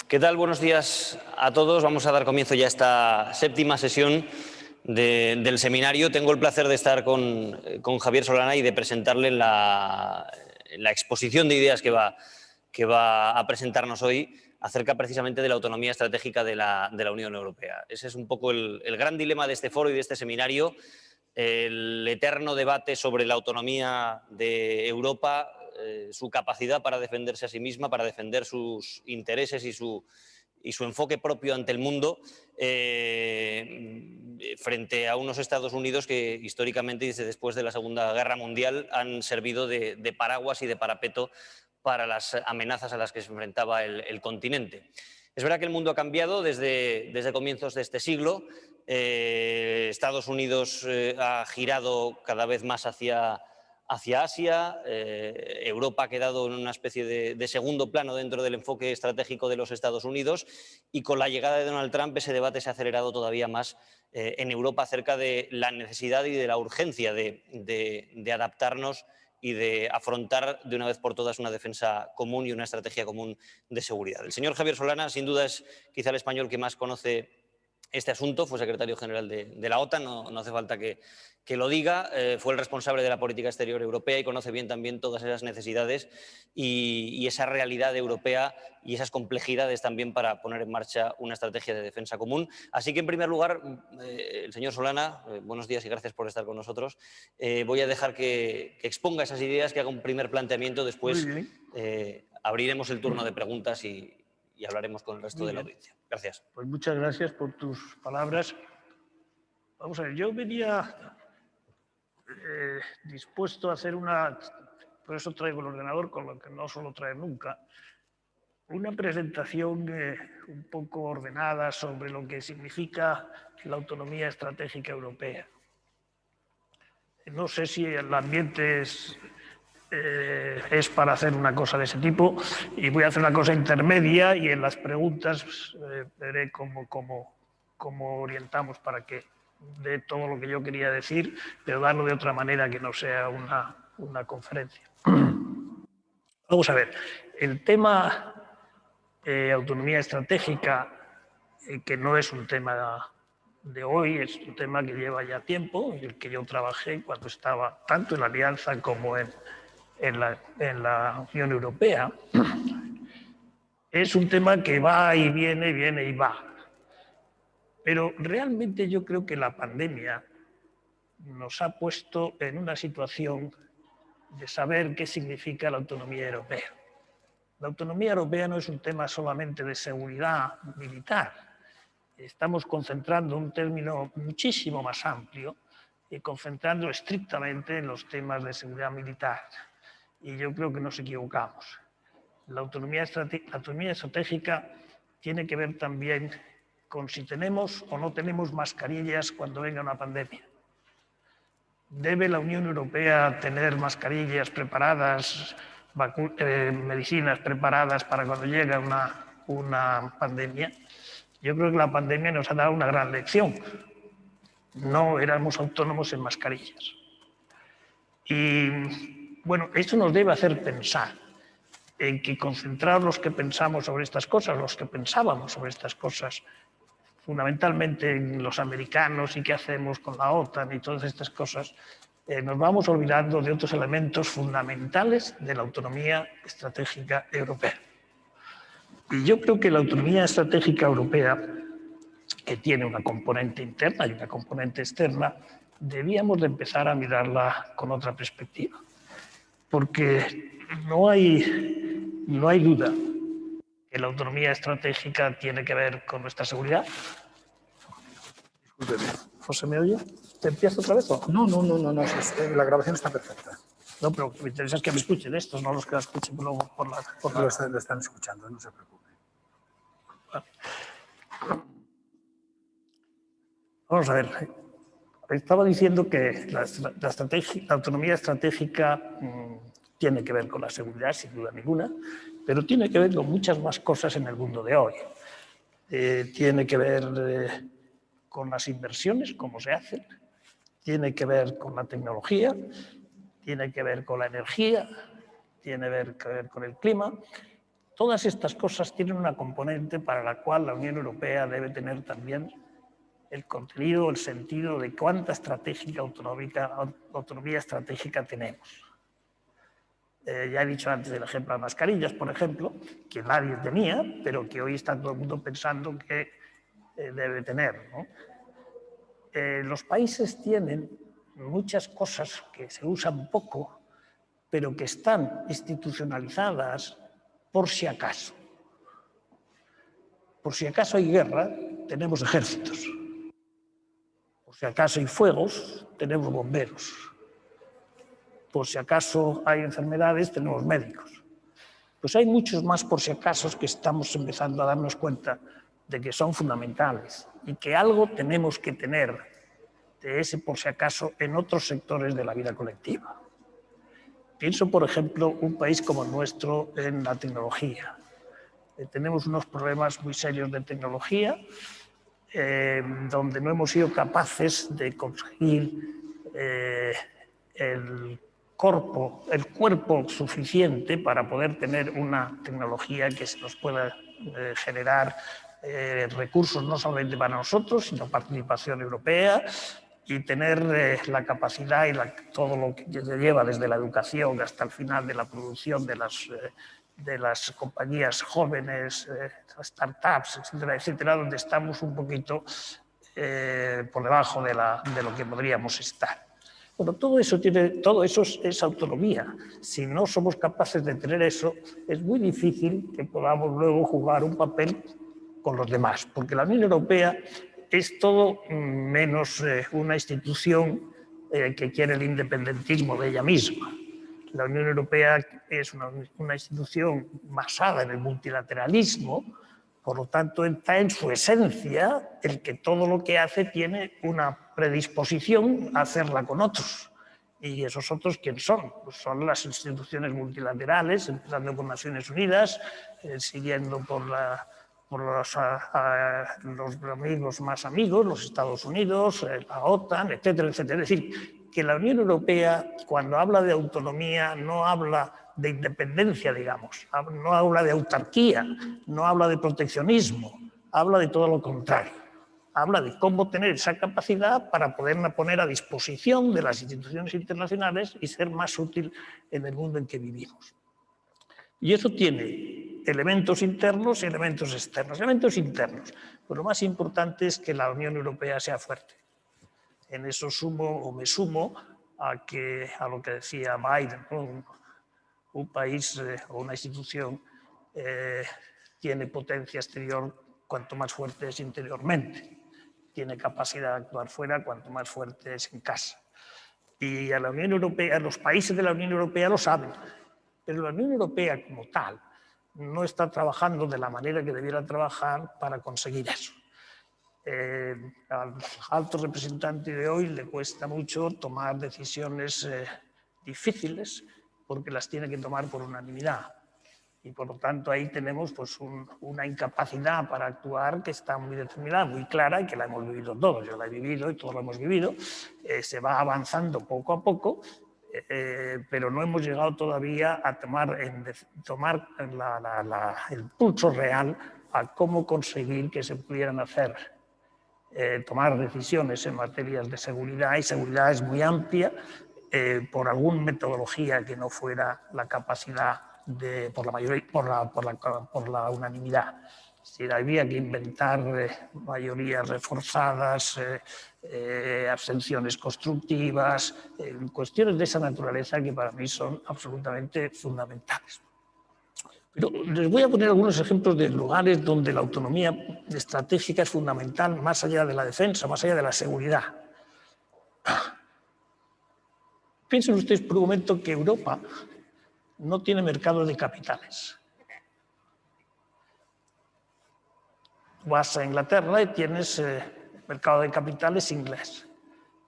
¿Qué tal? Buenos días a todos. Vamos a dar comienzo ya a esta séptima sesión del seminario. Tengo el placer de estar con Javier Solana y de presentarle la exposición de ideas que va a presentarnos hoy acerca precisamente de la autonomía estratégica de la Unión Europea. Ese es un poco el gran dilema de este foro y de este seminario, el eterno debate sobre la autonomía de Europa, su capacidad para defenderse a sí misma, para defender sus intereses y su enfoque propio ante el mundo, frente a unos Estados Unidos que históricamente, desde después de la Segunda Guerra Mundial, han servido de paraguas y de parapeto para las amenazas a las que se enfrentaba el continente. Es verdad que el mundo ha cambiado desde comienzos de este siglo. Estados Unidos ha girado cada vez más hacia Asia. Europa ha quedado en una especie de segundo plano dentro del enfoque estratégico de los Estados Unidos, y con la llegada de Donald Trump ese debate se ha acelerado todavía más en Europa acerca de la necesidad y de la urgencia de adaptarnos y de afrontar de una vez por todas una defensa común y una estrategia común de seguridad. El señor Javier Solana, sin duda, es quizá el español que más conoce este asunto. Fue secretario general de la OTAN, no hace falta que lo diga. Fue el responsable de la política exterior europea y conoce bien también todas esas necesidades y esa realidad europea y esas complejidades también para poner en marcha una estrategia de defensa común. Así que, en primer lugar, el señor Solana, buenos días y gracias por estar con nosotros. Voy a dejar que exponga esas ideas, que haga un primer planteamiento. Después abriremos el turno de preguntas y hablaremos con el resto de la audiencia. Gracias. Pues muchas gracias por tus palabras. Vamos a ver, yo venía dispuesto a hacer por eso traigo el ordenador, con lo que no suelo traer nunca, una presentación un poco ordenada sobre lo que significa la autonomía estratégica europea. No sé si el ambiente es para hacer una cosa de ese tipo, y voy a hacer una cosa intermedia y en las preguntas veré cómo orientamos para que dé todo lo que yo quería decir, pero darlo de otra manera que no sea una conferencia. Vamos a ver, el tema autonomía estratégica, que no es un tema de hoy, es un tema que lleva ya tiempo, en el que yo trabajé cuando estaba tanto en la Alianza como en la Unión Europea. Es un tema que va y viene, viene y va. Pero realmente yo creo que la pandemia nos ha puesto en una situación de saber qué significa la autonomía europea. La autonomía europea no es un tema solamente de seguridad militar. Estamos concentrando un término muchísimo más amplio y concentrando estrictamente en los temas de seguridad militar. Y yo creo que nos equivocamos. La autonomía estratégica tiene que ver también con si tenemos o no tenemos mascarillas cuando venga una pandemia. ¿Debe la Unión Europea tener mascarillas preparadas, medicinas preparadas para cuando llegue una pandemia? Yo creo que la pandemia nos ha dado una gran lección. No éramos autónomos en mascarillas. Y bueno, esto nos debe hacer pensar en que concentrar los que pensamos sobre estas cosas, los que pensábamos sobre estas cosas, fundamentalmente en los americanos y qué hacemos con la OTAN y todas estas cosas, nos vamos olvidando de otros elementos fundamentales de la autonomía estratégica europea. Y yo creo que la autonomía estratégica europea, que tiene una componente interna y una componente externa, debíamos de empezar a mirarla con otra perspectiva. Porque no hay duda que la autonomía estratégica tiene que ver con nuestra seguridad. Discúlpeme. ¿José, me oye? ¿Te empiezo otra vez? No, la grabación está perfecta. No, pero lo que me interesa es que me escuchen estos, no los que la escuchen luego por la... Lo están escuchando, no se preocupe. Vamos a ver. Estaba diciendo que la autonomía estratégica tiene que ver con la seguridad, sin duda ninguna, pero tiene que ver con muchas más cosas en el mundo de hoy. Tiene que ver con las inversiones, cómo se hacen, tiene que ver con la tecnología, tiene que ver con la energía, tiene que ver con el clima. Todas estas cosas tienen una componente para la cual la Unión Europea debe tener también el contenido, el sentido de cuánta autonomía estratégica tenemos. Ya he dicho antes el ejemplo de las mascarillas, por ejemplo, que nadie tenía, pero que hoy está todo el mundo pensando que debe tener, ¿no? Los países tienen muchas cosas que se usan poco, pero que están institucionalizadas por si acaso. Por si acaso hay guerra, tenemos ejércitos. Por si acaso hay fuegos, tenemos bomberos. Por si acaso hay enfermedades, tenemos médicos. Pues hay muchos más por si acaso que estamos empezando a darnos cuenta de que son fundamentales y que algo tenemos que tener de ese por si acaso en otros sectores de la vida colectiva. Pienso, por ejemplo, un país como el nuestro en la tecnología. Tenemos unos problemas muy serios de tecnología donde no hemos sido capaces de conseguir el cuerpo suficiente para poder tener una tecnología que se nos pueda generar recursos no solamente para nosotros, sino participación europea y tener la capacidad y todo lo que se lleva desde la educación hasta el final de la producción de las compañías jóvenes, startups, etcétera, etcétera, donde estamos un poquito por debajo de lo que podríamos estar. Bueno, todo eso es autonomía. Si no somos capaces de tener eso, es muy difícil que podamos luego jugar un papel con los demás, porque la Unión Europea es todo menos una institución que quiere el independentismo de ella misma. La Unión Europea es una institución basada en el multilateralismo, por lo tanto está en su esencia el que todo lo que hace tiene una predisposición a hacerla con otros. ¿Y esos otros quién son? Pues son las instituciones multilaterales, empezando por Naciones Unidas, siguiendo por los amigos más amigos, los Estados Unidos, la OTAN, etcétera, etcétera. Es decir, que la Unión Europea, cuando habla de autonomía, no habla de independencia, digamos, no habla de autarquía, no habla de proteccionismo, habla de todo lo contrario. Habla de cómo tener esa capacidad para poderla poner a disposición de las instituciones internacionales y ser más útil en el mundo en que vivimos. Y eso tiene elementos internos y elementos externos. Elementos internos, pues lo más importante es que la Unión Europea sea fuerte. En eso me sumo a lo que decía Biden, ¿no? Un país o una institución tiene potencia exterior cuanto más fuerte es interiormente. Tiene capacidad de actuar fuera cuanto más fuerte es en casa. Y a la Unión Europea, los países de la Unión Europea lo saben, pero la Unión Europea como tal no está trabajando de la manera que debiera trabajar para conseguir eso. Al alto representante de hoy le cuesta mucho tomar decisiones difíciles porque las tiene que tomar por unanimidad. Y por lo tanto ahí tenemos pues, una incapacidad para actuar que está muy determinada, muy clara y que la hemos vivido todos. Yo la he vivido y todos la hemos vivido. Se va avanzando poco a poco, pero no hemos llegado todavía a tomar el pulso real a cómo conseguir que se pudieran hacer, tomar decisiones en materias de seguridad, y seguridad es muy amplia, por alguna metodología que no fuera la capacidad por la unanimidad. Si había que inventar mayorías reforzadas, abstenciones constructivas, cuestiones de esa naturaleza que para mí son absolutamente fundamentales. Pero les voy a poner algunos ejemplos de lugares donde la autonomía estratégica es fundamental, más allá de la defensa, más allá de la seguridad. Piensen ustedes por un momento que Europa no tiene mercado de capitales. Vas a Inglaterra y tienes mercado de capitales inglés.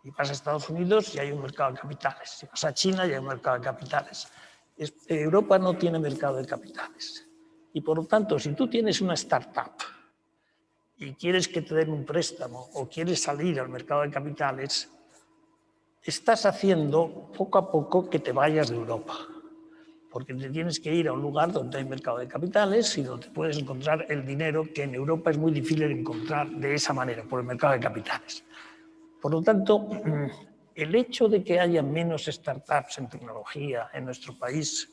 Y vas a Estados Unidos y hay un mercado de capitales. Si vas a China y hay un mercado de capitales. Europa no tiene mercado de capitales. Y por lo tanto, si tú tienes una startup y quieres que te den un préstamo o quieres salir al mercado de capitales, estás haciendo poco a poco que te vayas de Europa. porque te tienes que ir a un lugar donde hay mercado de capitales y donde puedes encontrar el dinero que en Europa es muy difícil encontrar de esa manera, por el mercado de capitales. Por lo tanto, el hecho de que haya menos startups en tecnología en nuestro país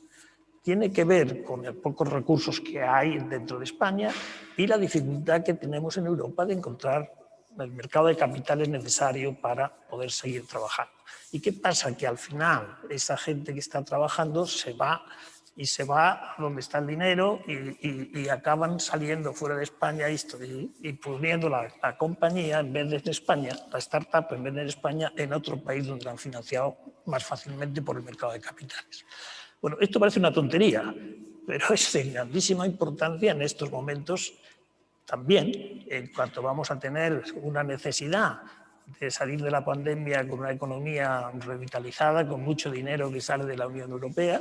tiene que ver con los pocos recursos que hay dentro de España y la dificultad que tenemos en Europa de encontrar el mercado de capitales necesario para poder seguir trabajando. ¿Y qué pasa? Que al final esa gente que está trabajando se va a donde está el dinero y acaban saliendo fuera de España y poniendo la compañía en vez de en España, la startup en vez de en España, en otro país donde la han financiado más fácilmente por el mercado de capitales. Bueno, esto parece una tontería, pero es de grandísima importancia en estos momentos también, en cuanto vamos a tener una necesidad de salir de la pandemia con una economía revitalizada, con mucho dinero que sale de la Unión Europea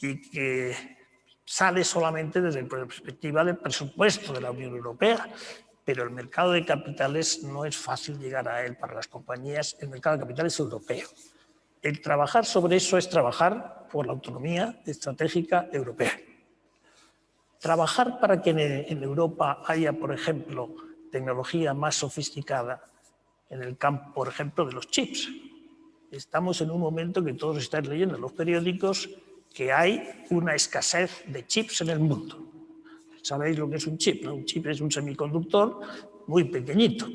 y que sale solamente desde la perspectiva del presupuesto de la Unión Europea, pero el mercado de capitales no es fácil llegar a él para las compañías, el mercado de capitales europeo. El trabajar sobre eso es trabajar por la autonomía estratégica europea. Trabajar para que en Europa haya, por ejemplo, tecnología más sofisticada en el campo, por ejemplo, de los chips. Estamos en un momento que todos estáis leyendo en los periódicos que hay una escasez de chips en el mundo. ¿Sabéis lo que es un chip? ¿No? Un chip es un semiconductor muy pequeñito.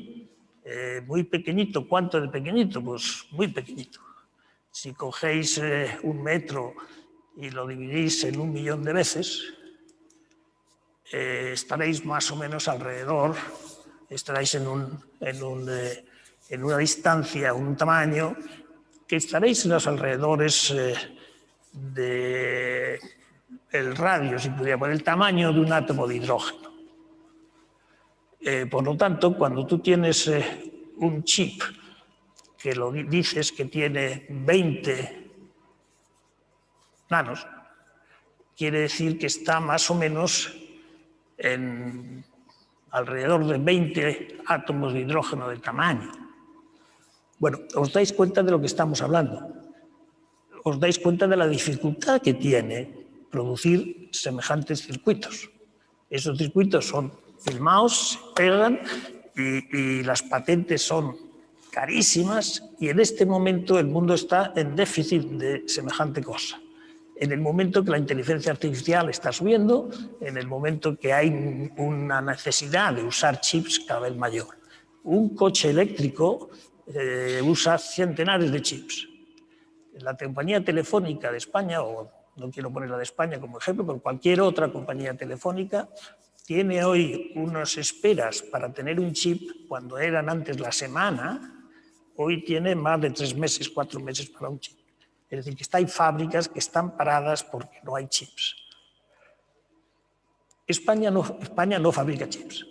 Muy pequeñito, ¿cuánto de pequeñito? Pues muy pequeñito. Si cogéis un metro y lo dividís en 1 millón de veces, estaréis más o menos alrededor, estaréis en una distancia, un tamaño, que estaréis en los alrededores del radio, si pudiera poner, el tamaño de un átomo de hidrógeno. Por lo tanto, cuando tú tienes un chip que lo dices que tiene 20 nanos, quiere decir que está más o menos en alrededor de 20 átomos de hidrógeno de tamaño. Bueno, os dais cuenta de lo que estamos hablando. Os dais cuenta de la dificultad que tiene producir semejantes circuitos. Esos circuitos son filmados, se pegan y las patentes son carísimas y en este momento el mundo está en déficit de semejante cosa. En el momento que la inteligencia artificial está subiendo, en el momento que hay una necesidad de usar chips cada vez mayor. Un coche eléctrico usa centenares de chips. La compañía telefónica de España, o no quiero ponerla de España como ejemplo, pero cualquier otra compañía telefónica, tiene hoy unas esperas para tener un chip cuando eran antes la semana, hoy tiene más de 3 meses, 4 meses para un chip. Es decir, que hay fábricas que están paradas porque no hay chips. España no fabrica chips.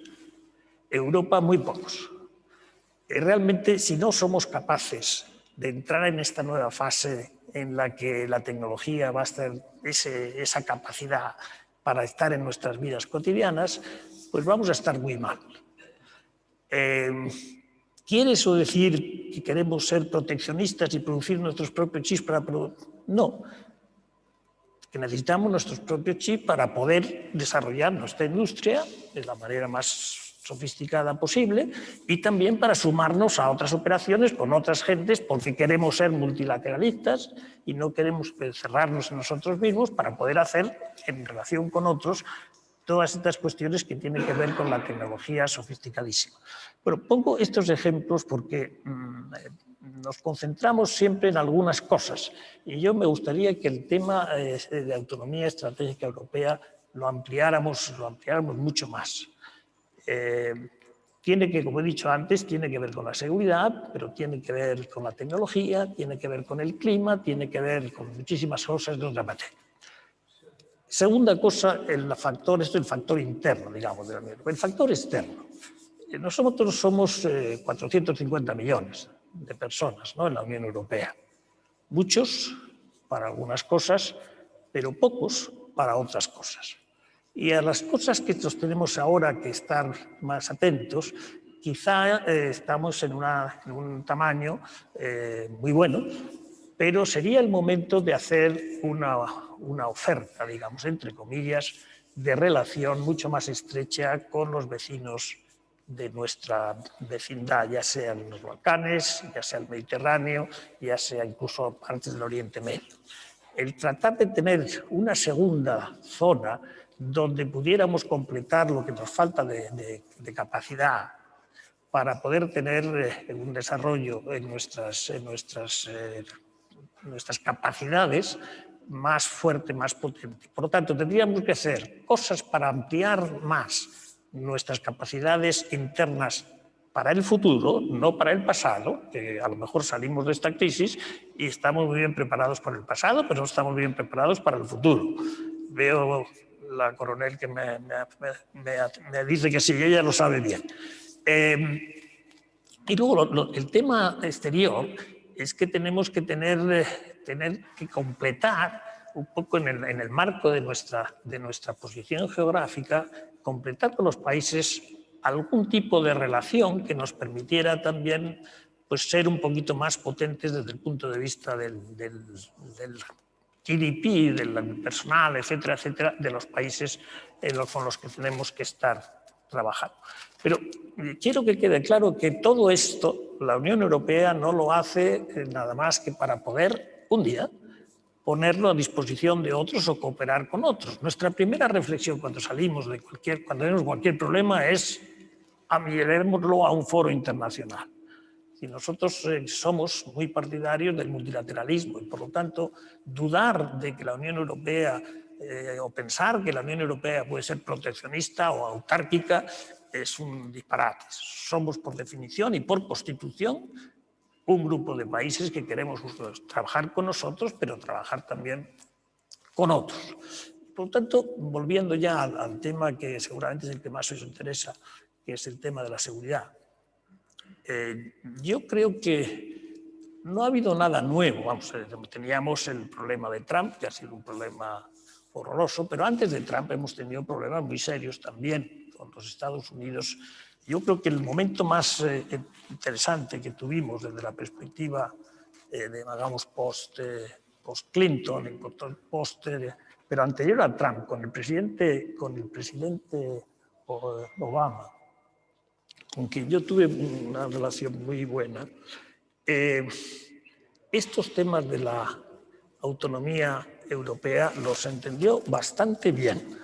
Europa muy pocos. Realmente, si no somos capaces de entrar en esta nueva fase en la que la tecnología va a tener esa capacidad para estar en nuestras vidas cotidianas, pues vamos a estar muy mal. ¿Quiere eso decir que queremos ser proteccionistas y producir nuestros propios chips para producir? No. Que necesitamos nuestros propios chips para poder desarrollar nuestra industria de la manera más sofisticada posible y también para sumarnos a otras operaciones con otras gentes porque queremos ser multilateralistas y no queremos cerrarnos en nosotros mismos para poder hacer en relación con otros todas estas cuestiones que tienen que ver con la tecnología sofisticadísima. Bueno, pongo estos ejemplos porque nos concentramos siempre en algunas cosas y yo me gustaría que el tema de autonomía estratégica europea lo ampliáramos mucho más. Tiene que, como he dicho antes, tiene que ver con la seguridad, pero tiene que ver con la tecnología, tiene que ver con el clima, tiene que ver con muchísimas cosas de otra materia. Segunda cosa, esto es el factor interno, digamos, de la Unión Europea. El factor externo. Nosotros somos 450 millones de personas, ¿no?, en la Unión Europea. Muchos para algunas cosas, pero pocos para otras cosas. Y a las cosas que nos tenemos ahora que estar más atentos, quizá estamos en un tamaño muy bueno, pero sería el momento de hacer una una oferta, digamos, entre comillas, de relación mucho más estrecha con los vecinos de nuestra vecindad, ya sean los Balcanes, ya sea el Mediterráneo, ya sea incluso partes del Oriente Medio. El tratar de tener una segunda zona donde pudiéramos completar lo que nos falta de capacidad para poder tener un desarrollo en nuestras capacidades más fuerte, más potente. Por lo tanto, tendríamos que hacer cosas para ampliar más nuestras capacidades internas para el futuro, no para el pasado, que a lo mejor salimos de esta crisis y estamos muy bien preparados para el pasado, pero no estamos bien preparados para el futuro. Veo la coronel que me dice que sí, ella lo sabe bien. Y luego el tema exterior es que tenemos que tener que completar un poco en el marco de nuestra posición geográfica, completar con los países algún tipo de relación que nos permitiera también pues, ser un poquito más potentes desde el punto de vista del GDP, del personal, etcétera, etcétera, de los países con los que tenemos que estar trabajando. Pero quiero que quede claro que todo esto la Unión Europea no lo hace nada más que para poder un día ponerlo a disposición de otros o cooperar con otros. Nuestra primera reflexión cuando salimos cuando tenemos cualquier problema es llevémoslo a un foro internacional. Y nosotros somos muy partidarios del multilateralismo y por lo tanto dudar de que la Unión Europea o pensar que la Unión Europea puede ser proteccionista o autárquica es un disparate. Somos por definición y por constitución un grupo de países que queremos trabajar con nosotros, pero trabajar también con otros. Por lo tanto, volviendo ya al tema que seguramente es el que más os interesa, que es el tema de la seguridad. Yo creo que no ha habido nada nuevo. Vamos, teníamos el problema de Trump, que ha sido un problema horroroso, pero antes de Trump hemos tenido problemas muy serios también con los Estados Unidos. Yo creo que el momento más interesante que tuvimos desde la perspectiva digamos, post-Clinton, pero anterior a Trump, con el presidente Obama, con quien yo tuve una relación muy buena, estos temas de la autonomía europea los entendió bastante bien.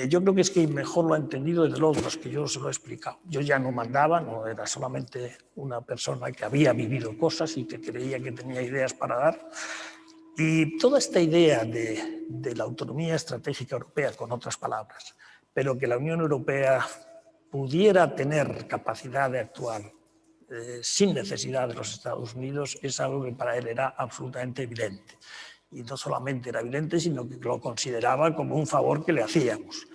Yo creo que es que mejor lo ha entendido de los que yo se lo he explicado. Yo ya no mandaba, no era solamente una persona que había vivido cosas y que creía que tenía ideas para dar. Y toda esta idea de la autonomía estratégica europea, con otras palabras, pero que la Unión Europea pudiera tener capacidad de actuar sin necesidad de los Estados Unidos, es algo que para él era absolutamente evidente. Y no solamente era evidente, sino que lo consideraba como un favor que le hacíamos.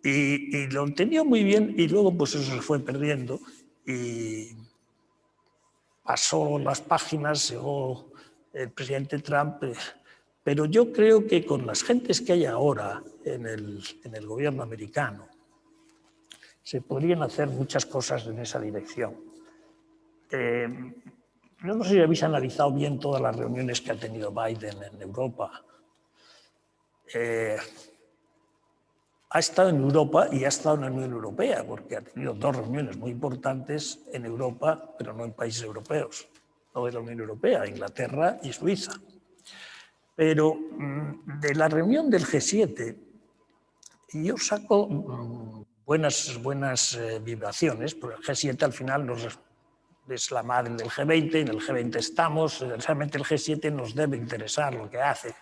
Y lo entendió muy bien y luego pues eso se fue perdiendo y pasó las páginas, llegó el presidente Trump, pero yo creo que con las gentes que hay ahora en el gobierno americano se podrían hacer muchas cosas en esa dirección. Yo no sé si habéis analizado bien todas las reuniones que ha tenido Biden en Europa. Ha estado en Europa y ha estado en la Unión Europea, porque ha tenido dos reuniones muy importantes en Europa, pero no en países europeos, no de la Unión Europea, Inglaterra y Suiza. Pero de la reunión del G7, yo saco buenas vibraciones, porque el G7 al final es la madre del G20, en el G20 estamos, realmente el G7 nos debe interesar lo que hace.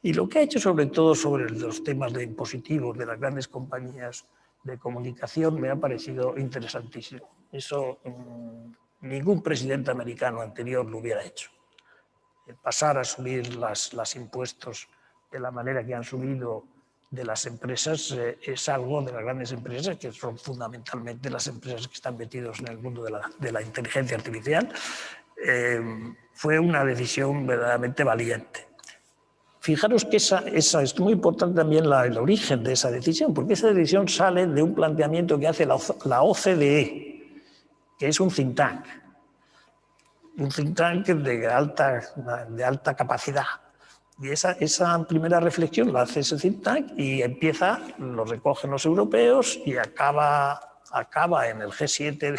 Y lo que ha hecho sobre todo sobre los temas de impositivos de las grandes compañías de comunicación me ha parecido interesantísimo. Eso ningún presidente americano anterior lo hubiera hecho. El pasar a subir los impuestos de la manera que han subido de las empresas es algo de las grandes empresas, que son fundamentalmente las empresas que están metidas en el mundo de la inteligencia artificial. Fue una decisión verdaderamente valiente. Fijaros que esa es muy importante también el origen de esa decisión, porque esa decisión sale de un planteamiento que hace la OCDE, que es un think tank de alta capacidad. Y esa primera reflexión la hace ese think tank y empieza, lo recogen los europeos y acaba en el G7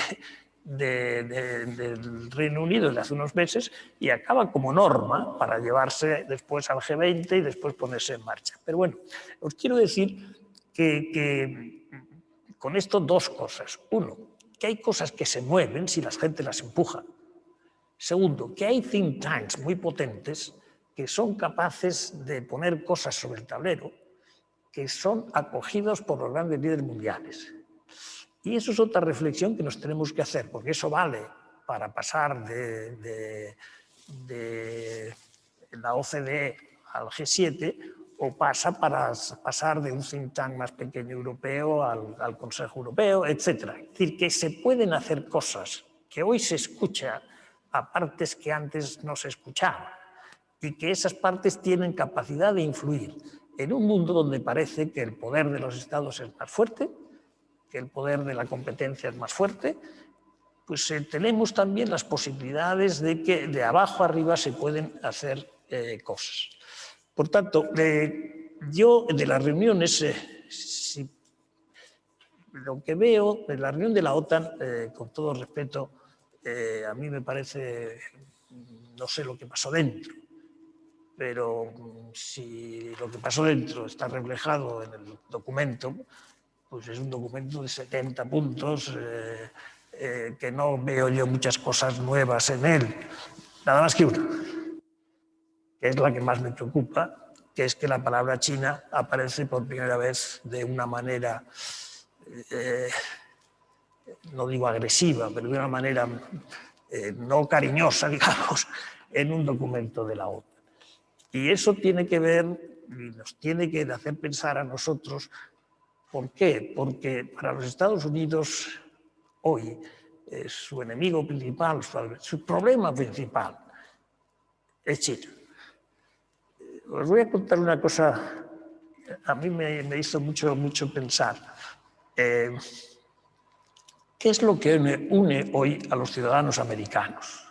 del Reino Unido de hace unos meses y acaba como norma para llevarse después al G20 y después ponerse en marcha. Pero bueno, os quiero decir que con esto dos cosas. Uno, que hay cosas que se mueven si la gente las empuja. Segundo, que hay think tanks muy potentes que son capaces de poner cosas sobre el tablero que son acogidos por los grandes líderes mundiales. Y eso es otra reflexión que nos tenemos que hacer, porque eso vale para pasar de la OCDE al G7 o pasa para pasar de un think tank más pequeño europeo al Consejo Europeo, etc. Es decir, que se pueden hacer cosas que hoy se escucha a partes que antes no se escuchaban y que esas partes tienen capacidad de influir en un mundo donde parece que el poder de los estados es más fuerte, que el poder de la competencia es más fuerte, pues tenemos también las posibilidades de que de abajo arriba se pueden hacer cosas. Por tanto, yo de las reuniones, lo que veo de la reunión de la OTAN, con todo respeto, a mí me parece, no sé lo que pasó dentro, pero si lo que pasó dentro está reflejado en el documento, pues es un documento de 70 puntos, que no veo yo muchas cosas nuevas en él, nada más que una, que es la que más me preocupa, que es que la palabra China aparece por primera vez de una manera, no digo agresiva, pero de una manera no cariñosa, digamos, en un documento de la OTAN. Y eso tiene que ver, y nos tiene que hacer pensar a nosotros. ¿Por qué? Porque para los Estados Unidos hoy su enemigo principal, su problema principal es China. Os voy a contar una cosa, a mí me hizo mucho pensar. ¿Qué es lo que une hoy a los ciudadanos americanos?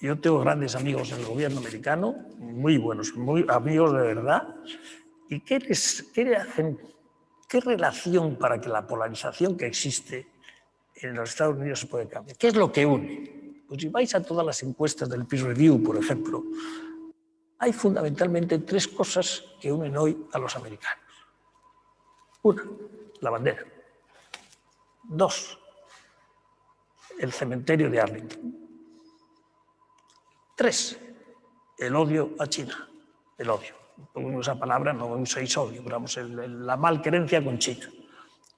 Yo tengo grandes amigos en el gobierno americano, muy buenos, muy amigos de verdad. ¿Y qué le hacen? ¿Qué relación para que la polarización que existe en los Estados Unidos se puede cambiar? ¿Qué es lo que une? Pues si vais a todas las encuestas del Peace Review, por ejemplo, hay fundamentalmente tres cosas que unen hoy a los americanos. Una, la bandera. Dos, el cementerio de Arlington. Tres, el odio a China. El odio. Pongo esa palabra, no uséis odio, pero vamos, la malquerencia con China.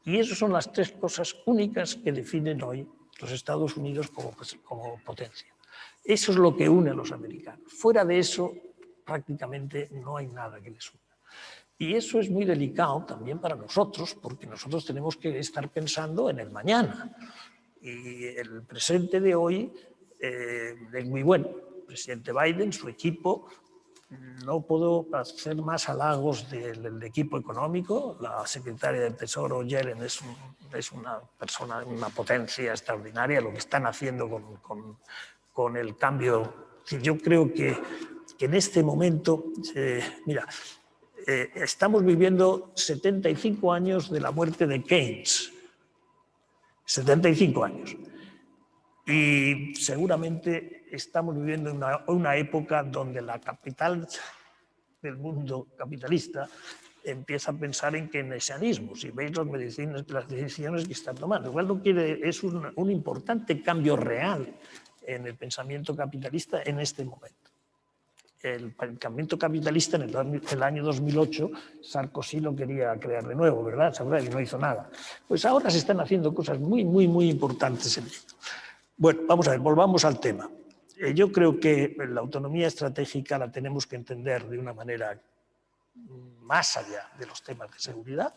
Y esas son las tres cosas únicas que definen hoy los Estados Unidos como potencia. Eso es lo que une a los americanos. Fuera de eso, prácticamente no hay nada que les una. Y eso es muy delicado también para nosotros, porque nosotros tenemos que estar pensando en el mañana. Y el presente de hoy es muy bueno. El presidente Biden, su equipo, no puedo hacer más halagos del equipo económico. La secretaria del Tesoro, Yellen, es una persona, una potencia extraordinaria. Lo que están haciendo con el cambio. Yo creo que en este momento, mira, estamos viviendo 75 años de la muerte de Keynes. 75 años. Y seguramente estamos viviendo una época donde la capital del mundo capitalista empieza a pensar en keynesianismo. Si veis las decisiones que están tomando. Igual no quiere, es un importante cambio real en el pensamiento capitalista en este momento. El pensamiento capitalista en el año 2008, Sarkozy lo quería crear de nuevo, ¿verdad? Sabrá que no hizo nada. Pues ahora se están haciendo cosas muy importantes en esto. Bueno, vamos a ver, volvamos al tema. Yo creo que la autonomía estratégica la tenemos que entender de una manera más allá de los temas de seguridad.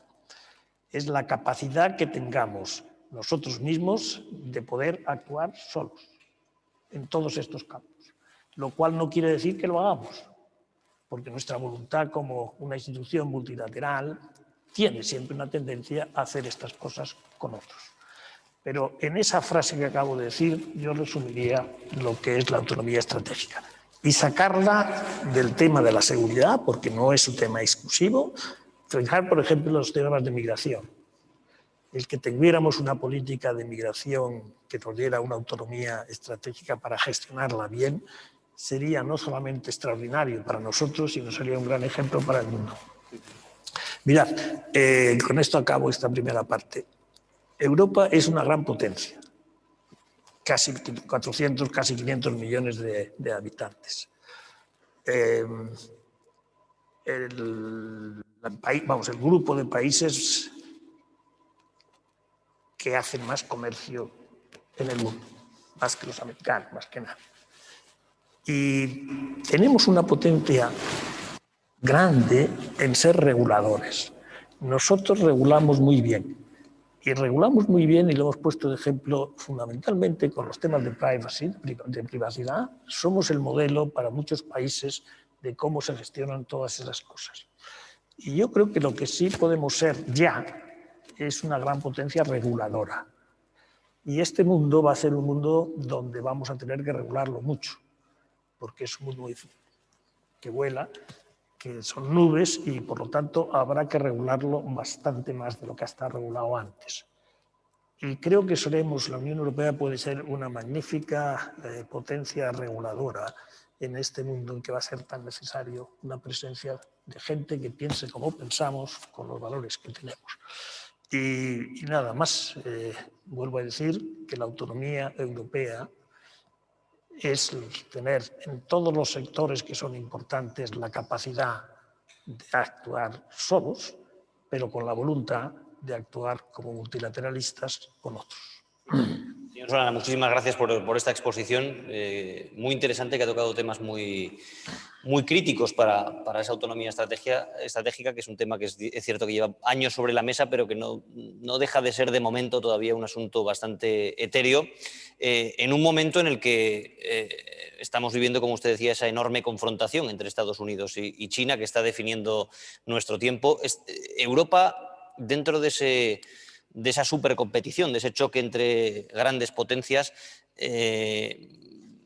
Es la capacidad que tengamos nosotros mismos de poder actuar solos en todos estos campos. Lo cual no quiere decir que lo hagamos, porque nuestra voluntad como una institución multilateral tiene siempre una tendencia a hacer estas cosas con otros. Pero en esa frase que acabo de decir, yo resumiría lo que es la autonomía estratégica. y sacarla del tema de la seguridad, porque no es un tema exclusivo, fijar, por ejemplo, los temas de migración. El que tuviéramos una política de migración que nos diera una autonomía estratégica para gestionarla bien, sería no solamente extraordinario para nosotros, sino sería un gran ejemplo para el mundo. Mirad, con esto acabo esta primera parte. Europa es una gran potencia, casi 400, casi 500 millones de habitantes. El grupo de países que hacen más comercio en el mundo, más que los americanos, más que nada. Y tenemos una potencia grande en ser reguladores. Nosotros regulamos muy bien. Y regulamos muy bien, y lo hemos puesto de ejemplo fundamentalmente con los temas de privacidad. Somos el modelo para muchos países de cómo se gestionan todas esas cosas. Y yo creo que lo que sí podemos ser ya es una gran potencia reguladora. Y este mundo va a ser un mundo donde vamos a tener que regularlo mucho, porque es un mundo que vuela, que son nubes y por lo tanto habrá que regularlo bastante más de lo que está regulado antes. Y creo que la Unión Europea puede ser una magnífica potencia reguladora en este mundo en que va a ser tan necesario una presencia de gente que piense como pensamos, con los valores que tenemos. Y nada más, vuelvo a decir que la autonomía europea es tener en todos los sectores que son importantes la capacidad de actuar solos, pero con la voluntad de actuar como multilateralistas con otros. Señor Solana, muchísimas gracias por esta exposición muy interesante, que ha tocado temas muy críticos para esa autonomía estratégica, que es un tema que es cierto que lleva años sobre la mesa, pero que no deja de ser de momento todavía un asunto bastante etéreo, en un momento en el que estamos viviendo, como usted decía, esa enorme confrontación entre Estados Unidos y China, que está definiendo nuestro tiempo. Europa, dentro de esa supercompetición, de ese choque entre grandes potencias,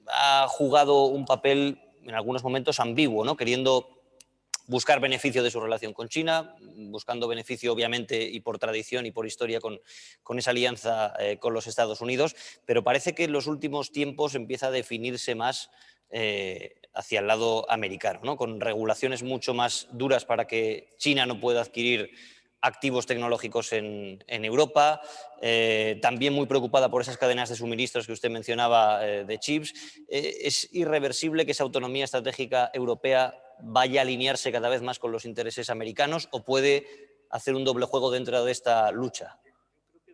ha jugado un papel en algunos momentos ambiguo, ¿no? Queriendo buscar beneficio de su relación con China, buscando beneficio obviamente y por tradición y por historia con esa alianza con los Estados Unidos, pero parece que en los últimos tiempos empieza a definirse más hacia el lado americano, ¿no? Con regulaciones mucho más duras para que China no pueda adquirir activos tecnológicos en Europa, también muy preocupada por esas cadenas de suministros que usted mencionaba de chips. ¿Es irreversible que esa autonomía estratégica europea vaya a alinearse cada vez más con los intereses americanos o puede hacer un doble juego dentro de esta lucha?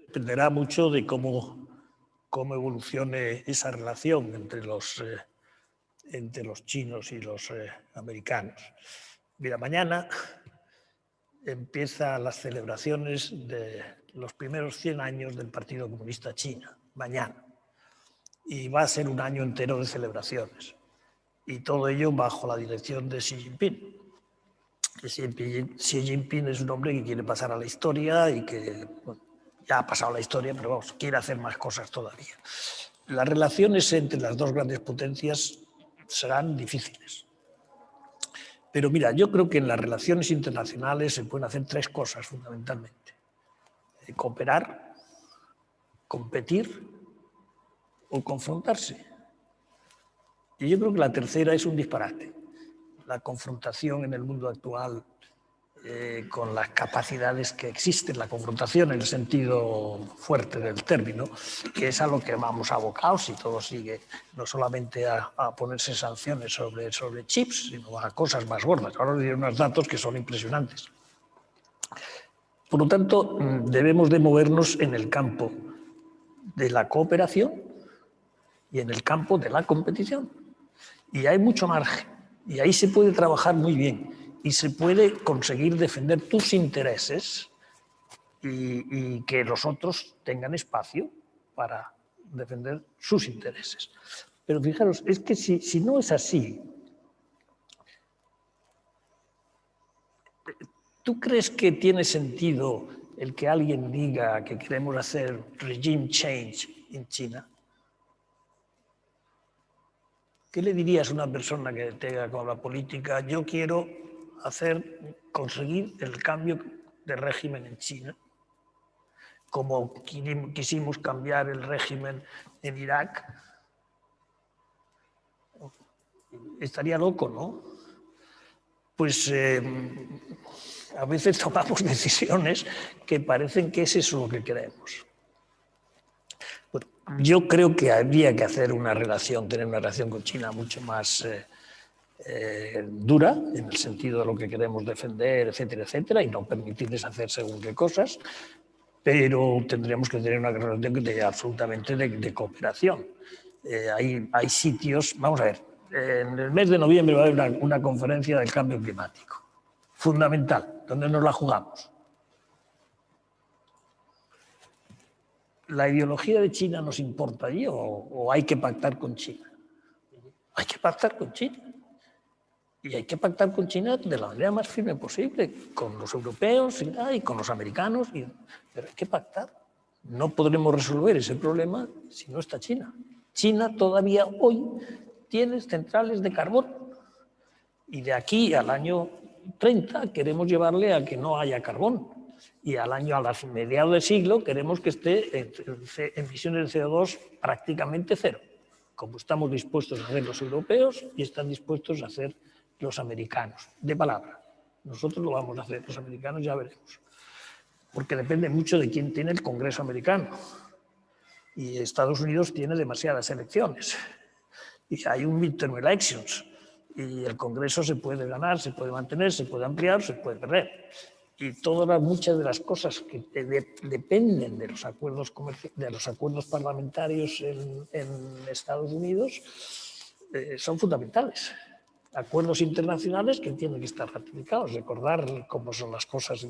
Dependerá mucho de cómo evolucione esa relación entre los chinos y los americanos. Mira, mañana empiezan las celebraciones de los primeros 100 años del Partido Comunista China, mañana. Y va a ser un año entero de celebraciones. Y todo ello bajo la dirección de Xi Jinping. Xi Jinping es un hombre que quiere pasar a la historia y que ya ha pasado la historia, pero vamos, quiere hacer más cosas todavía. Las relaciones entre las dos grandes potencias serán difíciles. Pero mira, yo creo que en las relaciones internacionales se pueden hacer tres cosas fundamentalmente. Cooperar, competir o confrontarse. Y yo creo que la tercera es un disparate. La confrontación en el mundo actual con las capacidades que existen, la confrontación en el sentido fuerte del término, que es a lo que vamos abocados si todo sigue, no solamente a ponerse sanciones sobre chips, sino a cosas más gordas. Ahora os diré unos datos que son impresionantes. Por lo tanto, debemos de movernos en el campo de la cooperación y en el campo de la competición. Y hay mucho margen, y ahí se puede trabajar muy bien, y se puede conseguir defender tus intereses y que los otros tengan espacio para defender sus intereses. Pero fijaros, es que si no es así, ¿tú crees que tiene sentido el que alguien diga que queremos hacer regime change en China? ¿Qué le dirías a una persona que tenga con la política? Yo quiero conseguir el cambio de régimen en China, como quisimos cambiar el régimen en Irak. Estaría loco, ¿no? Pues a veces tomamos decisiones que parecen que es eso lo que queremos. Bueno, yo creo que habría que hacer tener una relación con China mucho más dura, en el sentido de lo que queremos defender, etcétera, etcétera, y no permitirles hacer según qué cosas, pero tendríamos que tener una relación absolutamente de cooperación. Hay sitios, vamos a ver, en el mes de noviembre va a haber una conferencia del cambio climático, fundamental, donde nos la jugamos. ¿La ideología de China nos importa allí o hay que pactar con China? Hay que pactar con China. Y hay que pactar con China de la manera más firme posible, con los europeos y con los americanos, pero hay que pactar. No podremos resolver ese problema si no está China. China todavía hoy tiene centrales de carbón y de aquí al año 30 queremos llevarle a que no haya carbón y a mediados del siglo queremos que esté en emisiones de CO2 prácticamente cero, como estamos dispuestos a hacer los europeos y están dispuestos a hacer los americanos, de palabra. Nosotros lo vamos a hacer, los americanos ya veremos. Porque depende mucho de quién tiene el Congreso americano. Y Estados Unidos tiene demasiadas elecciones. Y hay un midterm elections. Y el Congreso se puede ganar, se puede mantener, se puede ampliar, se puede perder. Y muchas de las cosas que dependen de los acuerdos parlamentarios en Estados Unidos son fundamentales. Acuerdos internacionales que tienen que estar ratificados, recordar cómo son las cosas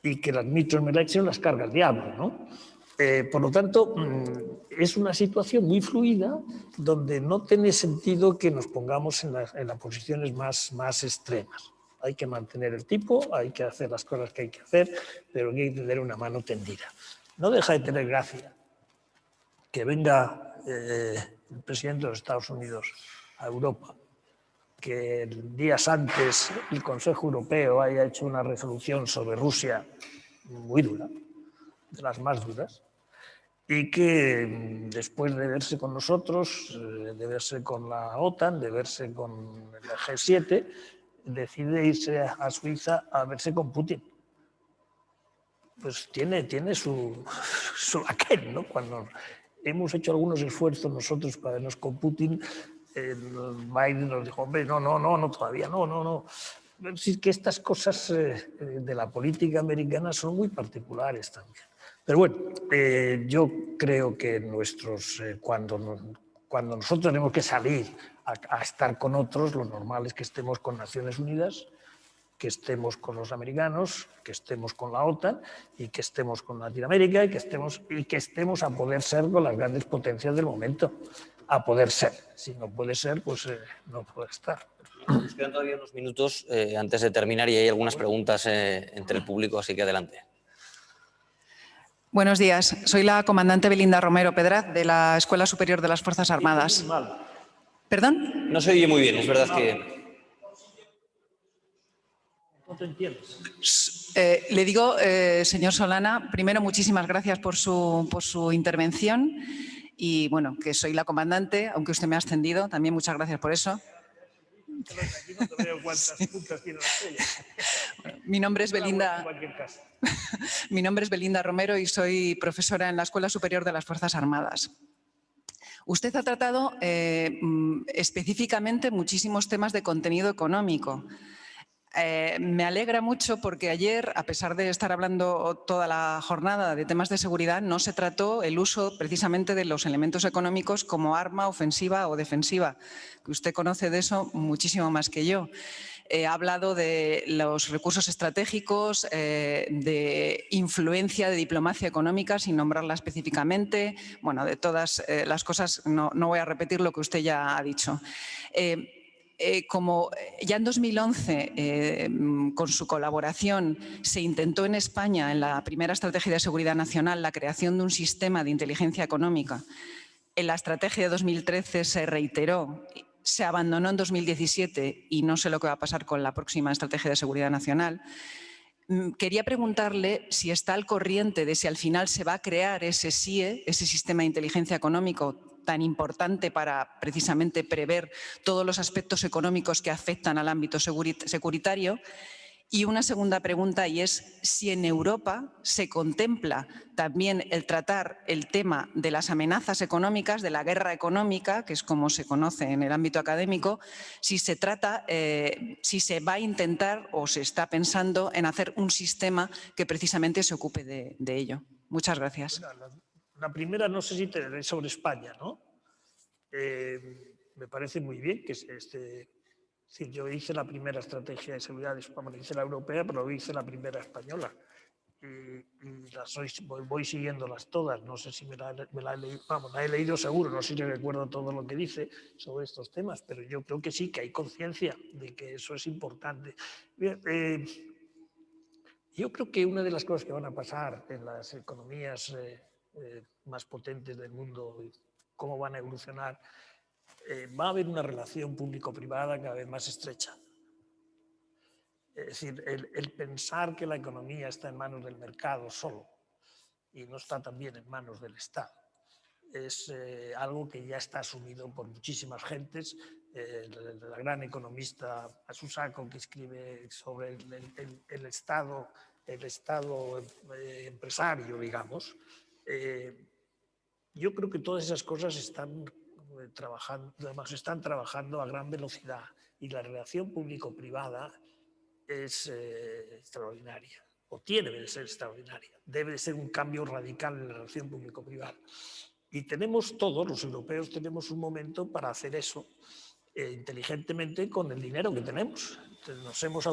y que las midterm elections las carga el diablo, ¿no? Por lo tanto, es una situación muy fluida donde no tiene sentido que nos pongamos en las posiciones más extremas. Hay que mantener el tipo, hay que hacer las cosas que hay que hacer, pero hay que tener una mano tendida. No deja de tener gracia que venga el presidente de los Estados Unidos a Europa, que días antes el Consejo Europeo haya hecho una resolución sobre Rusia muy dura, de las más duras, y que después de verse con nosotros, de verse con la OTAN, de verse con el G7, decide irse a Suiza a verse con Putin. Pues tiene su aquel, ¿no? Cuando hemos hecho algunos esfuerzos nosotros para vernos con Putin, Biden nos dijo, hombre, no, todavía no. Es decir, que estas cosas de la política americana son muy particulares también. Pero bueno, yo creo que cuando nosotros tenemos que salir a estar con otros, lo normal es que estemos con Naciones Unidas, que estemos con los americanos, que estemos con la OTAN y que estemos con Latinoamérica y que estemos a poder ser con las grandes potencias del momento. A poder ser. Si no puede ser, pues no puede estar. Nos quedan todavía unos minutos antes de terminar y hay algunas preguntas entre el público, así que adelante. Buenos días. Soy la comandante Belinda Romero Pedraz, de la Escuela Superior de las Fuerzas Armadas. ¿Perdón? No se oye muy bien, es verdad que... No te entiendes. Le digo, señor Solana, primero muchísimas gracias por su intervención y bueno, que soy la comandante, aunque usted me ha ascendido, también muchas gracias por eso. Aquí no te veo cuántas puntas tiene la estrella. Mi nombre es Belinda. Mi nombre es Belinda Romero y soy profesora en la Escuela Superior de las Fuerzas Armadas. Usted ha tratado específicamente muchísimos temas de contenido económico. Me alegra mucho porque ayer, a pesar de estar hablando toda la jornada de temas de seguridad, no se trató el uso precisamente de los elementos económicos como arma ofensiva o defensiva, que usted conoce de eso muchísimo más que yo. Ha hablado de los recursos estratégicos, de influencia de diplomacia económica, sin nombrarla específicamente. Bueno, de todas las cosas no voy a repetir lo que usted ya ha dicho. Como ya en 2011, con su colaboración, se intentó en España, en la primera Estrategia de Seguridad Nacional, la creación de un sistema de inteligencia económica en la estrategia de 2013 se reiteró, se abandonó en 2017 y no sé lo que va a pasar con la próxima estrategia de seguridad nacional. Quería preguntarle si está al corriente de si al final se va a crear ese SIE, ese sistema de inteligencia económico tan importante para precisamente prever todos los aspectos económicos que afectan al ámbito securitario. Y una segunda pregunta, y es si en Europa se contempla también el tratar el tema de las amenazas económicas, de la guerra económica, que es como se conoce en el ámbito académico, si se trata, si se va a intentar o se está pensando en hacer un sistema que precisamente se ocupe de ello. Muchas gracias. La primera, no sé si te diré sobre España, ¿no? Me parece muy bien que sí, yo hice la primera estrategia de seguridad de España, hice la europea, pero hice la primera española. Y voy siguiéndolas todas. No sé si me la he leído, vamos, la he leído seguro, no sé si recuerdo todo lo que dice sobre estos temas, pero yo creo que sí, que hay conciencia de que eso es importante. Bien, yo creo que una de las cosas que van a pasar en las economías más potentes del mundo, cómo van a evolucionar, va a haber una relación público-privada cada vez más estrecha. Es decir, el pensar que la economía está en manos del mercado solo y no está también en manos del Estado es algo que ya está asumido por muchísimas gentes. La gran economista Asusako, que escribe sobre el Estado empresario, digamos, yo creo que todas esas cosas están trabajando a gran velocidad y la relación público-privada es extraordinaria, o tiene que ser extraordinaria. Debe de ser un cambio radical en la relación público-privada. Y tenemos todos, los europeos, tenemos un momento para hacer eso inteligentemente con el dinero que tenemos. Entonces nos hemos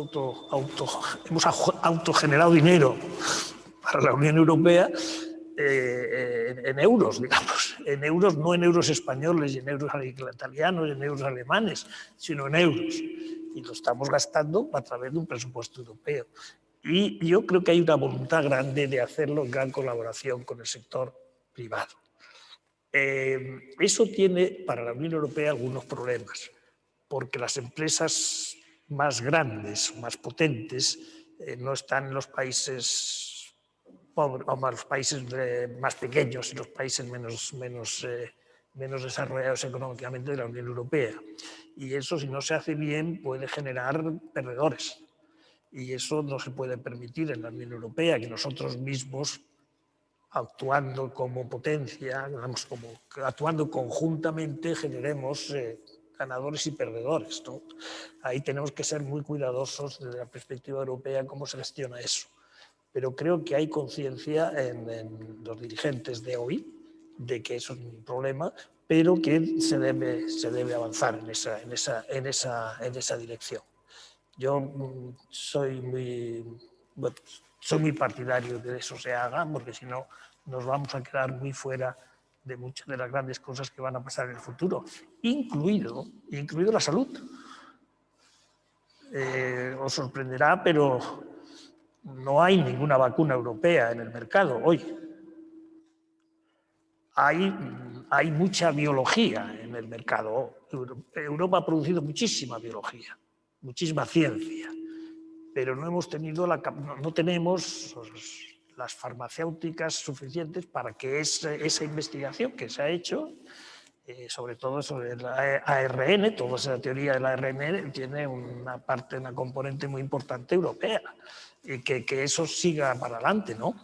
autogenerado dinero para la Unión Europea en euros, digamos. En euros, no en euros españoles, y en euros italianos, y en euros alemanes, sino en euros. Y lo estamos gastando a través de un presupuesto europeo. Y yo creo que hay una voluntad grande de hacerlo en gran colaboración con el sector privado. Eso tiene para la Unión Europea algunos problemas, porque las empresas más grandes, más potentes, no están en los países pobres, o los países más pequeños y los países menos desarrollados económicamente de la Unión Europea. Y eso, si no se hace bien, puede generar perdedores. Y eso no se puede permitir en la Unión Europea, que nosotros mismos, actuando como potencia, digamos, actuando conjuntamente, generemos ganadores y perdedores, ¿no? Ahí tenemos que ser muy cuidadosos desde la perspectiva europea cómo se gestiona eso. Pero creo que hay conciencia en los dirigentes de hoy de que eso es un problema, pero que se debe avanzar en esa dirección. Yo soy muy partidario de que eso se haga, porque si no nos vamos a quedar muy fuera de muchas de las grandes cosas que van a pasar en el futuro, incluido la salud. Os sorprenderá, pero no hay ninguna vacuna europea en el mercado hoy. Hay mucha biología en el mercado. Europa ha producido muchísima biología, muchísima ciencia, pero no tenemos las farmacéuticas suficientes para que esa investigación que se ha hecho, sobre todo sobre el ARN, toda esa teoría del ARN tiene una componente muy importante europea, y que eso siga para adelante, ¿no?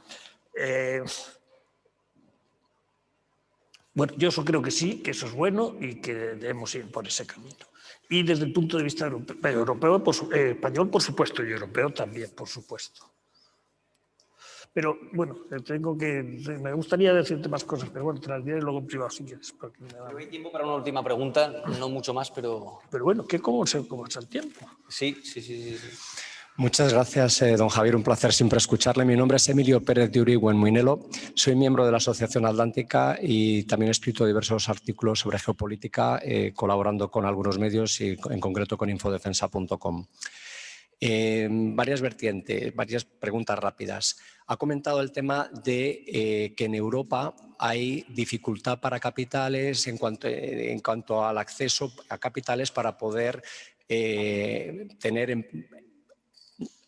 Bueno, yo creo que sí, que eso es bueno y que debemos ir por ese camino. Y desde el punto de vista europeo, español, por supuesto, y europeo también, por supuesto. Pero bueno, me gustaría decirte más cosas, pero bueno, te las diré luego en privado si quieres. Pero hay tiempo para una última pregunta, no mucho más, pero... Pero bueno, ¿cómo es el tiempo? Sí. Muchas gracias, don Javier. Un placer siempre escucharle. Mi nombre es Emilio Pérez de Uribe en Muinelo. Soy miembro de la Asociación Atlántica y también he escrito diversos artículos sobre geopolítica, colaborando con algunos medios y en concreto con infodefensa.com. Varias vertientes, varias preguntas rápidas. Ha comentado el tema de que en Europa hay dificultad para capitales en cuanto al acceso a capitales para poder tener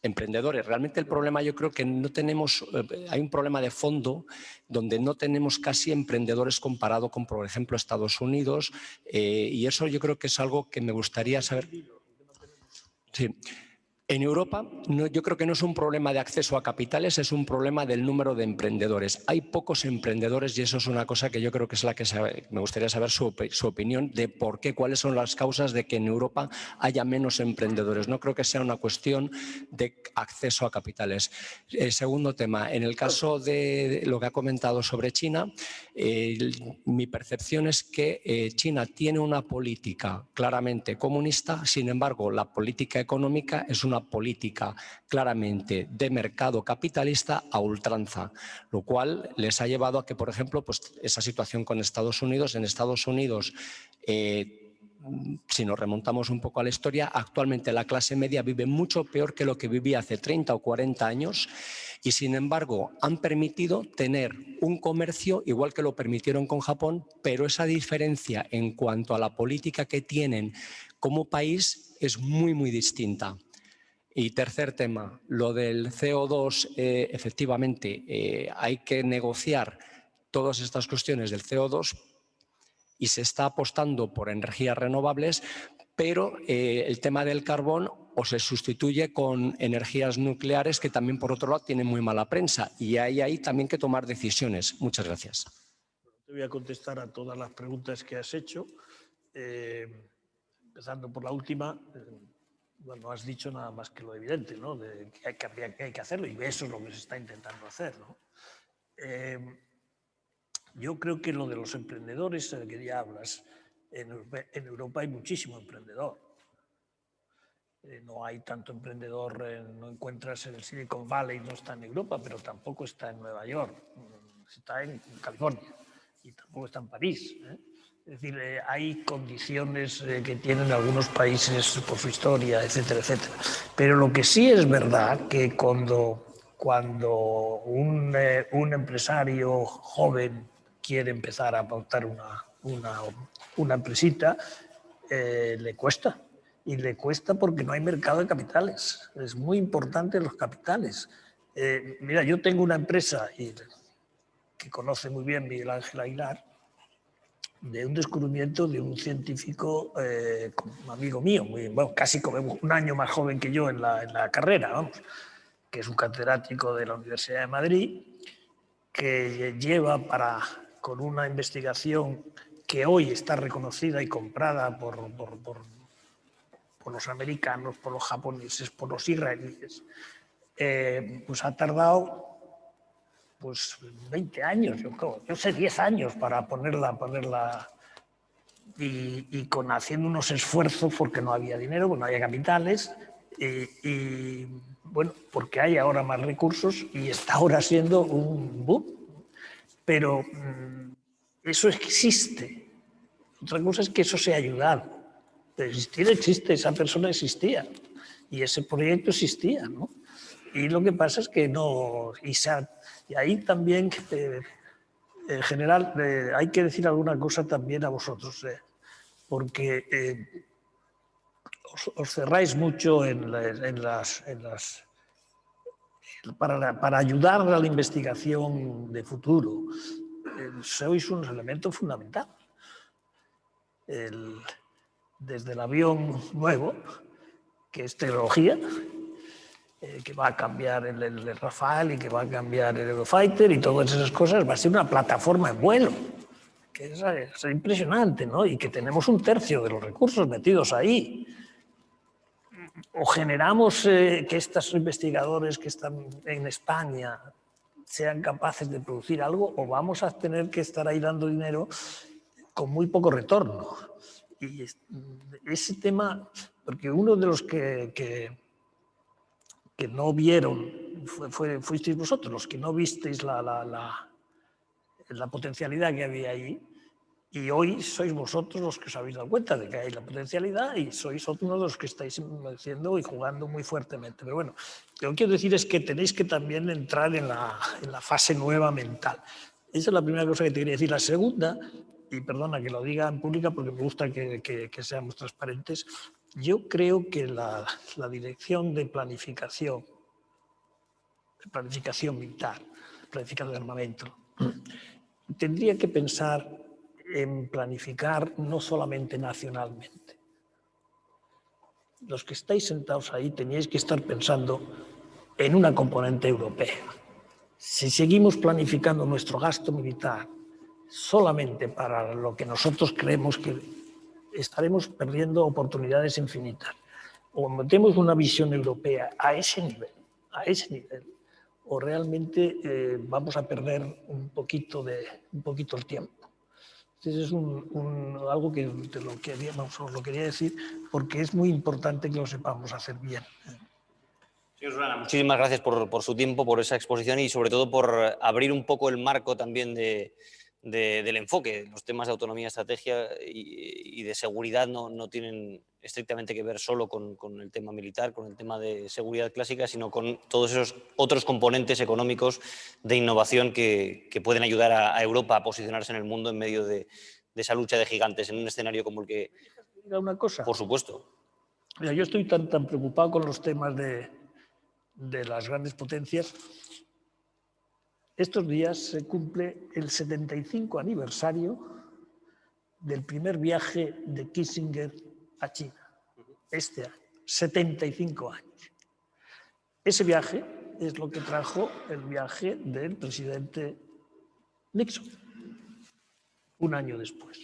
emprendedores. Realmente el problema, yo creo que no tenemos, hay un problema de fondo donde no tenemos casi emprendedores comparado con, por ejemplo, Estados Unidos, y eso yo creo que es algo que me gustaría saber. Sí. En Europa, yo creo que no es un problema de acceso a capitales, es un problema del número de emprendedores. Hay pocos emprendedores y eso es una cosa que yo creo que es la que me gustaría saber su opinión de por qué, cuáles son las causas de que en Europa haya menos emprendedores. No creo que sea una cuestión de acceso a capitales. Segundo tema, en el caso de lo que ha comentado sobre China, mi percepción es que China tiene una política claramente comunista, sin embargo, la política económica es una política claramente de mercado capitalista a ultranza, lo cual les ha llevado a que, por ejemplo, pues esa situación con Estados Unidos, en Estados Unidos, si nos remontamos un poco a la historia, actualmente la clase media vive mucho peor que lo que vivía hace 30 o 40 años y, sin embargo, han permitido tener un comercio igual que lo permitieron con Japón, pero esa diferencia en cuanto a la política que tienen como país es muy, muy distinta. Y tercer tema, lo del CO2, efectivamente, hay que negociar todas estas cuestiones del CO2 y se está apostando por energías renovables, pero el tema del carbón o se sustituye con energías nucleares que también, por otro lado, tienen muy mala prensa y hay ahí también que tomar decisiones. Muchas gracias. Te voy a contestar a todas las preguntas que has hecho, empezando por la última. Bueno, has dicho nada más que lo evidente, ¿no? De que hay que hacerlo y eso es lo que se está intentando hacer, ¿no? Yo creo que lo de los emprendedores que ya hablas, en Europa hay muchísimo emprendedor. No hay tanto emprendedor, no encuentras en el Silicon Valley, no está en Europa, pero tampoco está en Nueva York, está en California y tampoco está en París, ¿eh? Es decir, hay condiciones que tienen algunos países por su historia, etcétera, etcétera. Pero lo que sí es verdad que cuando un empresario joven quiere empezar a montar una empresita, le cuesta. Y le cuesta porque no hay mercado de capitales. Es muy importante los capitales. Mira, yo tengo una empresa que conoce muy bien Miguel Ángel Aguilar, de un descubrimiento de un científico, amigo mío, bueno, casi como un año más joven que yo en la carrera, vamos, que es un catedrático de la Universidad de Madrid, que lleva con una investigación que hoy está reconocida y comprada por los americanos, por los japoneses, por los israelíes, pues ha tardado pues 20 años, yo sé, 10 años para ponerla y haciendo unos esfuerzos porque no había dinero, porque no había capitales y bueno, porque hay ahora más recursos y está ahora siendo un boom. Pero eso existe. Otra cosa es que eso sea ayudado. De existir existe, esa persona existía y ese proyecto existía, ¿no? Y lo que pasa es que no... Y ahí también, en general, hay que decir alguna cosa también a vosotros, porque os cerráis mucho para ayudar a la investigación de futuro. Sois un elemento fundamental. Desde el avión nuevo, que es tecnología, que va a cambiar el Rafale y que va a cambiar el Eurofighter y todas esas cosas, va a ser una plataforma en vuelo, que es impresionante, ¿no? Y que tenemos un tercio de los recursos metidos ahí. O generamos que estos investigadores que están en España sean capaces de producir algo, o vamos a tener que estar ahí dando dinero con muy poco retorno. Y ese tema, porque uno de los que no vieron, fuisteis vosotros, los que no visteis la potencialidad que había ahí, Y hoy sois vosotros los que os habéis dado cuenta de que hay la potencialidad y sois uno de los que estáis diciendo y jugando muy fuertemente. Pero bueno, lo que quiero decir es que tenéis que también entrar en la fase nueva mental. Esa es la primera cosa que te quería decir. La segunda, y perdona que lo diga en pública porque me gusta que seamos transparentes, yo creo que la dirección de planificación militar, planificación de armamento, tendría que pensar en planificar no solamente nacionalmente. Los que estáis sentados ahí teníais que estar pensando en una componente europea. Si seguimos planificando nuestro gasto militar solamente para lo que nosotros creemos, que estaremos perdiendo oportunidades infinitas. O metemos una visión europea a ese nivel, o realmente vamos a perder un poquito el tiempo. Entonces es algo que os lo quería decir porque es muy importante que lo sepamos hacer bien. Señor Solana, muchísimas gracias por su tiempo, por esa exposición y sobre todo por abrir un poco el marco también del enfoque. Los temas de autonomía, estrategia y de seguridad no tienen estrictamente que ver solo con el tema militar, con el tema de seguridad clásica, sino con todos esos otros componentes económicos de innovación que pueden ayudar a Europa a posicionarse en el mundo en medio de esa lucha de gigantes en un escenario como el que... Diga una cosa. Por supuesto. Mira, yo estoy tan preocupado con los temas de las grandes potencias. Estos días se cumple el 75 aniversario del primer viaje de Kissinger a China, este año, 75 años. Ese viaje es lo que trajo el viaje del presidente Nixon, un año después.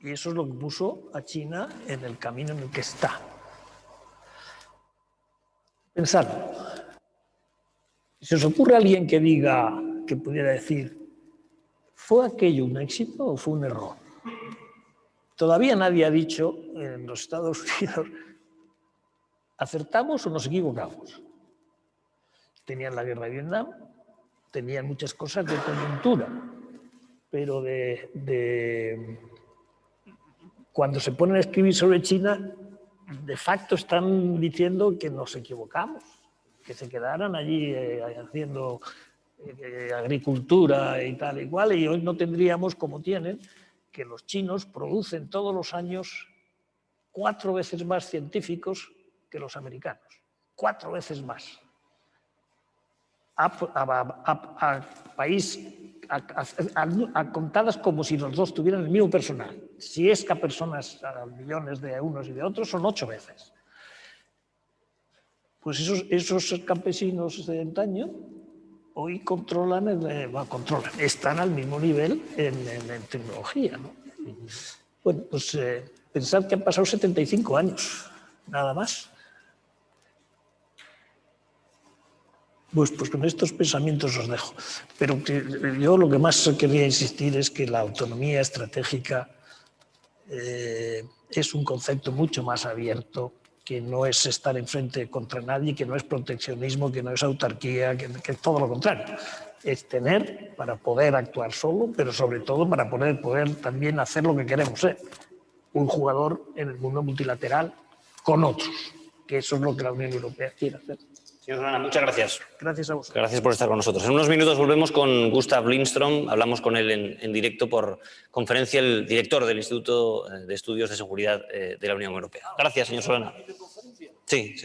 Y eso es lo que puso a China en el camino en el que está. Pensadlo. Si os ocurre a alguien que diga, que pudiera decir, ¿fue aquello un éxito o fue un error? Todavía nadie ha dicho en los Estados Unidos, ¿acertamos o nos equivocamos? Tenían la guerra de Vietnam, tenían muchas cosas de coyuntura, pero cuando se ponen a escribir sobre China, de facto están diciendo que nos equivocamos, que se quedaran allí haciendo agricultura y tal y cual, y hoy no tendríamos como tienen, que los chinos producen todos los años 4 veces más científicos que los americanos. 4 veces más. A contadas como si los dos tuvieran el mismo personal. Si es que a personas, a millones de unos y de otros, son 8 veces. Pues esos campesinos de antaño hoy están al mismo nivel en tecnología, ¿no? Bueno, pues pensad que han pasado 75 años, nada más. Pues con estos pensamientos os dejo. Pero yo lo que más quería insistir es que la autonomía estratégica es un concepto mucho más abierto, que no es estar enfrente contra nadie, que no es proteccionismo, que no es autarquía, que es todo lo contrario. Es tener para poder actuar solo, pero sobre todo para poder también hacer lo que queremos ser, un jugador en el mundo multilateral con otros, que eso es lo que la Unión Europea quiere hacer. Señor Solana, muchas gracias. Gracias a vosotros. Gracias por estar con nosotros. En unos minutos volvemos con Gustav Lindström. Hablamos con él en directo por conferencia, el director del Instituto de Estudios de Seguridad de la Unión Europea. Gracias, señor Solana. Sí.